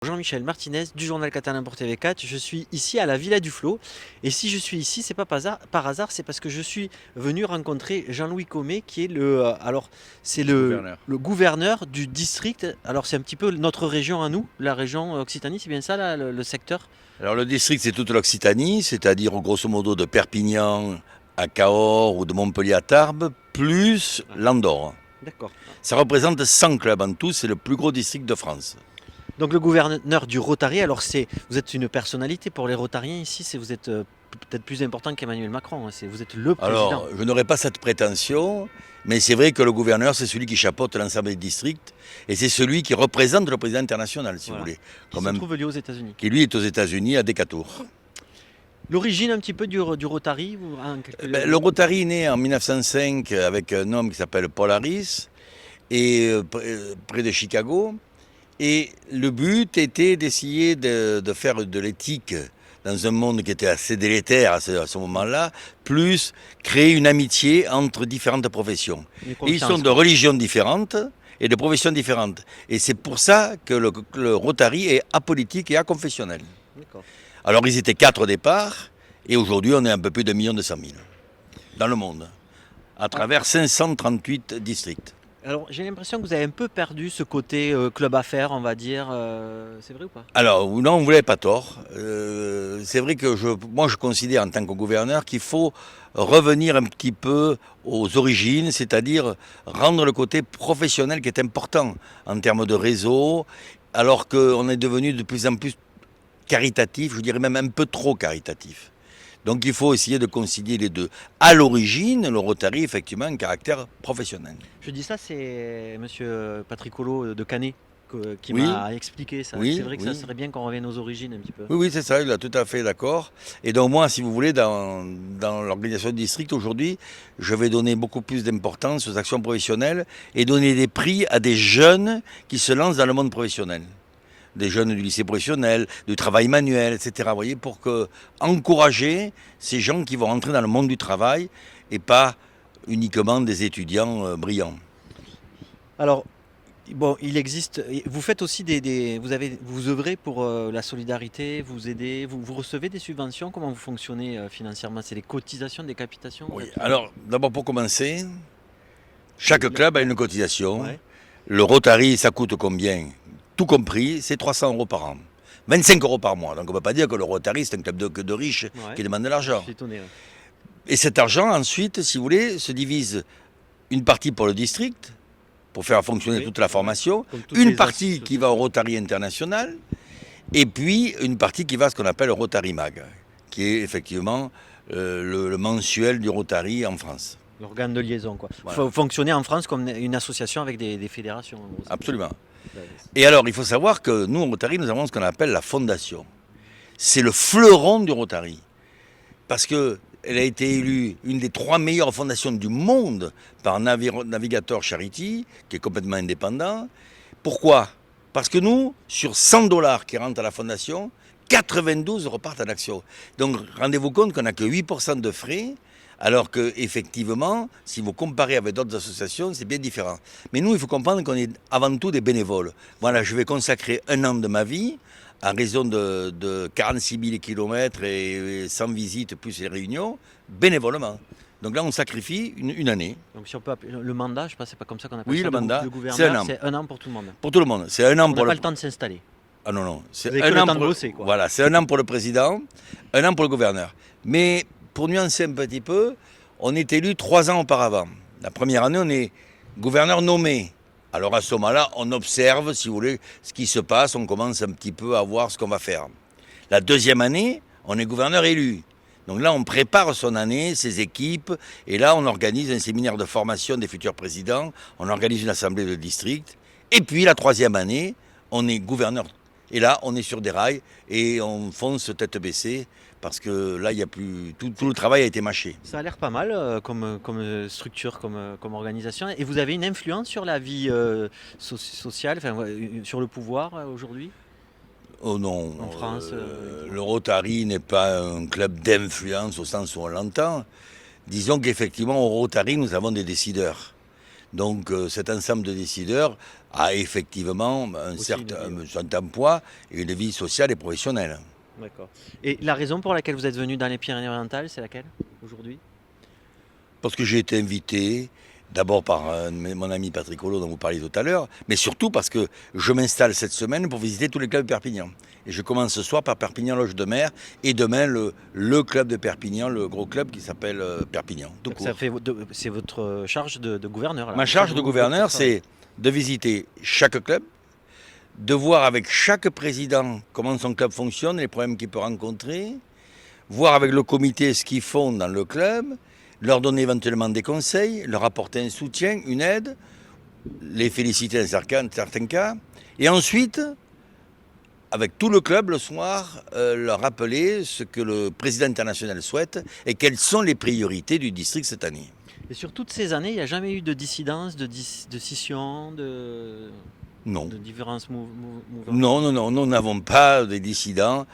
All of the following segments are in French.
Jean-Michel Martinez du journal catalan pour TV4. Je suis ici à la Villa du Flot. Et si je suis ici, c'est pas par hasard, c'est parce que je suis venu rencontrer Jean-Louis Comet, qui est c'est Gouverneur. le gouverneur du district. Alors, c'est un petit peu notre région à nous, la région Occitanie, c'est bien ça, là, le secteur? Alors le district, c'est toute l'Occitanie, c'est-à-dire grosso modo de Perpignan à Cahors ou de Montpellier à Tarbes, plus Ouais, l'Andorre. d'accord. Ça représente 100 clubs en tout, c'est le plus gros district de France. Donc, le gouverneur du Rotary, alors vous êtes une personnalité pour les Rotariens ici, vous êtes peut-être plus important qu'Emmanuel Macron, hein, vous êtes le président. Alors, je n'aurais pas cette prétention, mais c'est vrai que le gouverneur, c'est celui qui chapeaute l'ensemble des districts, et c'est celui qui représente le président international, si vous Voilà. voulez, Qui quand se même, trouve lié aux États-Unis. qui lui est aux États-Unis à Decatur. L'origine un petit peu du Rotary Le Rotary est né en 1905 avec un homme qui s'appelle Paul Harris, près de Chicago. Et le but était d'essayer de faire de l'éthique dans un monde qui était assez délétère à ce moment-là, plus créer une amitié entre différentes professions. Une Et ils sont confiance, de quoi. religions différentes et de professions différentes. Et c'est pour ça que le Rotary est apolitique et aconfessionnel. D'accord. Alors ils étaient 4 au départ, et aujourd'hui on est un peu plus de 1 200 000 dans le monde, à travers 538 districts. Alors, j'ai l'impression que vous avez un peu perdu ce côté club affaires, on va dire. C'est vrai ou pas? Alors, non, vous n'avez pas tort. C'est vrai que moi, je considère en tant que gouverneur qu'il faut revenir un petit peu aux origines, c'est-à-dire rendre le côté professionnel qui est important en termes de réseau, alors qu'on est devenu de plus en plus caritatif, je dirais même un peu trop caritatif. Donc il faut essayer de concilier les deux. À l'origine, le Rotary, effectivement, a un caractère professionnel. Je dis ça, c'est monsieur Patricolo de Canet qui Oui, m'a expliqué ça. C'est oui, vrai que ça oui. serait bien qu'on revienne aux origines un petit peu. Oui, oui, c'est ça, il est tout à fait d'accord. Et donc moi, si vous voulez, dans l'organisation du district aujourd'hui, je vais donner beaucoup plus d'importance aux actions professionnelles et donner des prix à des jeunes qui se lancent dans le monde professionnel. Des jeunes du lycée professionnel, du travail manuel, etc. Vous voyez, pour encourager ces gens qui vont rentrer dans le monde du travail et pas uniquement des étudiants brillants. Alors, bon, il existe. Vous faites aussi vous œuvrez pour la solidarité, vous aidez, vous recevez des subventions. Comment vous fonctionnez financièrement? C'est les cotisations, des capitations? Oui. Alors, d'abord pour commencer, chaque club a une cotisation. Ouais. Le Rotary, ça coûte combien? Tout compris, c'est 300 euros par an. 25 euros par mois. Donc on ne peut pas dire que le Rotary, c'est un club de riches Ouais. qui demande de Je l'argent. suis étonné. Ouais. Et cet argent, ensuite, si vous voulez, se divise une partie pour le district, pour faire fonctionner Oui, toute la c'est vrai. formation, Comme toutes une les partie qui va au associations. Rotary International, et puis une partie qui va à ce qu'on appelle le Rotary Mag, qui est effectivement le mensuel du Rotary en France. L'organe de liaison, quoi. Voilà, Faut fonctionner en France comme une association avec des fédérations, en gros, c'est ça. absolument. Ouais, Et alors, il faut savoir que nous, au Rotary, nous avons ce qu'on appelle la fondation. C'est le fleuron du Rotary. Parce qu'elle a été élue une des 3 meilleures fondations du monde par Navigator Charity, qui est complètement indépendant. Pourquoi? Parce que nous, sur 100 dollars qui rentrent à la fondation, 92 repartent en action. Donc rendez-vous compte qu'on n'a que 8% de frais, alors que effectivement, si vous comparez avec d'autres associations, c'est bien différent. Mais nous, il faut comprendre qu'on est avant tout des bénévoles. Voilà, je vais consacrer 1 an de ma vie à raison de 46 000 kilomètres et 100 visites plus les réunions, bénévolement. Donc là, on sacrifie une année. Donc si on peut le mandat, je sais pas, c'est pas comme ça qu'on appelle Oui, ça, le mandat, de c'est 1 gouverneur, an. c'est 1 an pour tout le monde. Pour tout le monde. C'est 1 an On n'a pour pas le... le temps de s'installer. Ah non, non. Vous C'est avez que un le an temps de pour... bosser, quoi. Voilà, c'est 1 an pour le président, 1 an pour le gouverneur. Mais pour nuancer un petit peu, on est élu 3 ans auparavant. La première année, on est gouverneur nommé. Alors à ce moment-là, on observe, si vous voulez, ce qui se passe, on commence un petit peu à voir ce qu'on va faire. La deuxième année, on est gouverneur élu. Donc là, on prépare son année, ses équipes, et là, on organise un séminaire de formation des futurs présidents, on organise une assemblée de district, et puis la troisième année, on est gouverneur. Et là, on est sur des rails, et on fonce tête baissée, parce que là, il y a plus... Tout le travail a été mâché. Ça a l'air pas mal comme structure, comme organisation. Et vous avez une influence sur la vie sociale, enfin, ouais, sur le pouvoir aujourd'hui Oh non, en France le Rotary n'est pas un club d'influence au sens où on l'entend. Disons qu'effectivement, au Rotary, nous avons des décideurs. Donc cet ensemble de décideurs a effectivement un Aussi certain poids et une vie sociale et professionnelle. D'accord. Et la raison pour laquelle vous êtes venu dans les Pyrénées-Orientales, c'est laquelle aujourd'hui? Parce que j'ai été invité d'abord par mon ami Patrick Collot dont vous parliez tout à l'heure, mais surtout parce que je m'installe cette semaine pour visiter tous les clubs de Perpignan. Et je commence ce soir par Perpignan Loge de Mer et demain le club de Perpignan, le gros club qui s'appelle Perpignan. Tout Donc court. ça fait, c'est votre charge de gouverneur là. Ma charge de gouverneur, c'est de visiter chaque club, de voir avec chaque président comment son club fonctionne, les problèmes qu'il peut rencontrer, voir avec le comité ce qu'ils font dans le club, leur donner éventuellement des conseils, leur apporter un soutien, une aide, les féliciter dans certains cas, et ensuite, avec tout le club le soir, leur rappeler ce que le président international souhaite et quelles sont les priorités du district cette année. Et sur toutes ces années, il n'y a jamais eu de dissidence, de scission, Non. de différences mouvantes? Non, nous n'avons pas de dissidents.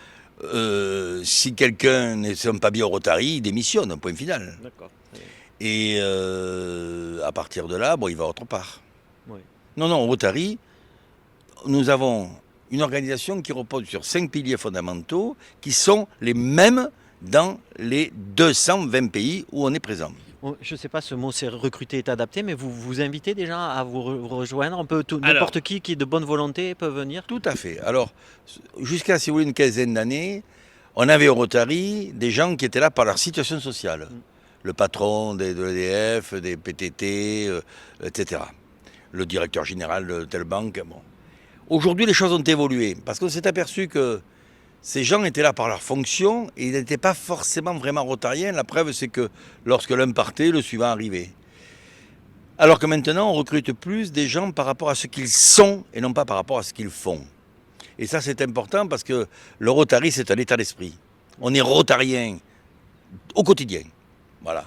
Si quelqu'un ne sent pas bien au Rotary, il démissionne, point final. D'accord. Et à partir de là, bon, il va autre part. Oui. Non, au Rotary, nous avons une organisation qui repose sur 5 piliers fondamentaux qui sont les mêmes dans les 220 pays où on est présent. Je ne sais pas, ce mot c'est recruter est adapté, mais vous invitez des gens à vous rejoindre. N'importe qui est de bonne volonté peut venir. Tout à fait. Alors, jusqu'à, si vous voulez, une quinzaine d'années, on avait au Rotary des gens qui étaient là par leur situation sociale. Le patron de l'EDF, des PTT, etc. Le directeur général de telle banque. Bon. Aujourd'hui, les choses ont évolué parce qu'on s'est aperçu que ces gens étaient là par leur fonction et ils n'étaient pas forcément vraiment rotariens. La preuve, c'est que lorsque l'un partait, le suivant arrivait. Alors que maintenant, on recrute plus des gens par rapport à ce qu'ils sont et non pas par rapport à ce qu'ils font. Et ça, c'est important parce que le Rotary, c'est un état d'esprit. On est rotarien au quotidien. Voilà.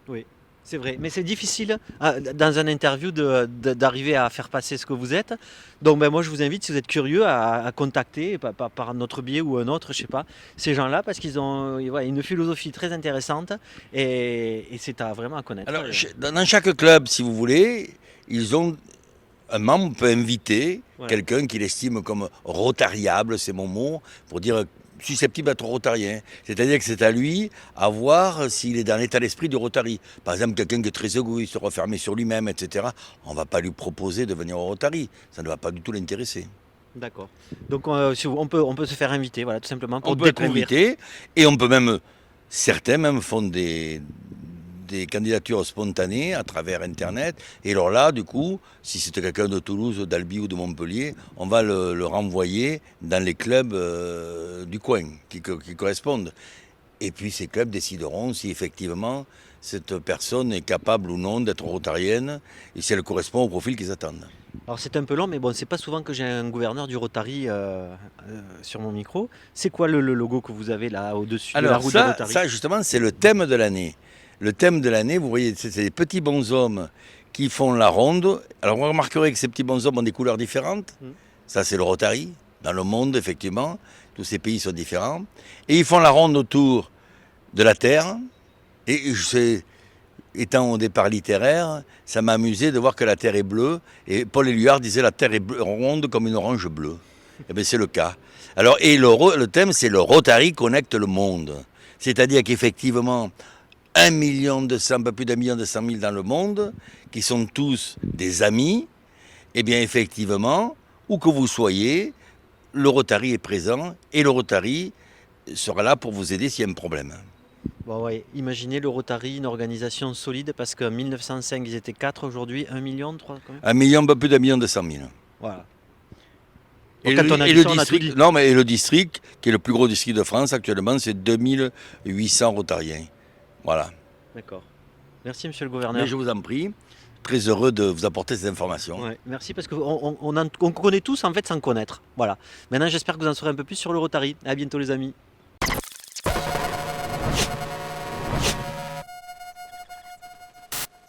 Oui, c'est vrai. Mais c'est difficile dans un interview d'arriver à faire passer ce que vous êtes. Donc moi, je vous invite, si vous êtes curieux, à contacter par notre biais ou un autre, je sais pas, ces gens-là, parce qu'ils ont une philosophie très intéressante et c'est vraiment à connaître. Alors, dans chaque club, si vous voulez, ils ont... Un membre peut inviter quelqu'un qu'il estime comme rotariable, c'est mon mot, pour dire susceptible d'être rotarien. C'est-à-dire que c'est à lui à voir s'il est dans l'état d'esprit du Rotary. Par exemple, quelqu'un qui est très égoïste, refermé sur lui-même, etc. On ne va pas lui proposer de venir au Rotary. Ça ne va pas du tout l'intéresser. D'accord. Donc on peut se faire inviter, voilà, tout simplement pour on peut découvrir. Être invité et on peut même, certains même font des candidatures spontanées à travers Internet. Et alors là, du coup, si c'était quelqu'un de Toulouse, d'Albi ou de Montpellier, on va le renvoyer dans les clubs du coin qui correspondent. Et puis ces clubs décideront si effectivement cette personne est capable ou non d'être rotarienne et si elle correspond au profil qu'ils attendent. Alors c'est un peu long, mais bon, c'est pas souvent que j'ai un gouverneur du Rotary sur mon micro. C'est quoi le logo que vous avez là au-dessus de la roue du Rotary? Ça, justement, c'est le thème de l'année. Le thème de l'année, vous voyez, c'est des petits bonshommes qui font la ronde. Alors vous remarquerez que ces petits bonshommes ont des couleurs différentes. Ça, c'est le Rotary. Dans le monde, effectivement, tous ces pays sont différents. Et ils font la ronde autour de la Terre. Et étant au départ littéraire, ça m'a amusé de voir que la Terre est bleue. Et Paul Éluard disait la Terre est ronde comme une orange bleue. Et bien c'est le cas. Alors, et le thème, c'est le Rotary connecte le monde. C'est-à-dire qu'effectivement, 1 200 000, un peu plus d'1 200 000 dans le monde, qui sont tous des amis, et bien effectivement, où que vous soyez, le Rotary est présent et le Rotary sera là pour vous aider s'il y a un problème. Bon, ouais. Imaginez le Rotary, une organisation solide, parce qu'en 1905, ils étaient 4, aujourd'hui 1 million, 3 quand même. 1 million, un peu plus d'1 200 000. Voilà. Et le district, qui est le plus gros district de France actuellement, c'est 2800 Rotariens. Voilà. D'accord. Merci, monsieur le gouverneur. Mais je vous en prie. Très heureux de vous apporter ces informations. Ouais, merci, parce qu'on connaît tous en fait sans connaître. Voilà. Maintenant, j'espère que vous en saurez un peu plus sur le Rotary. À bientôt, les amis.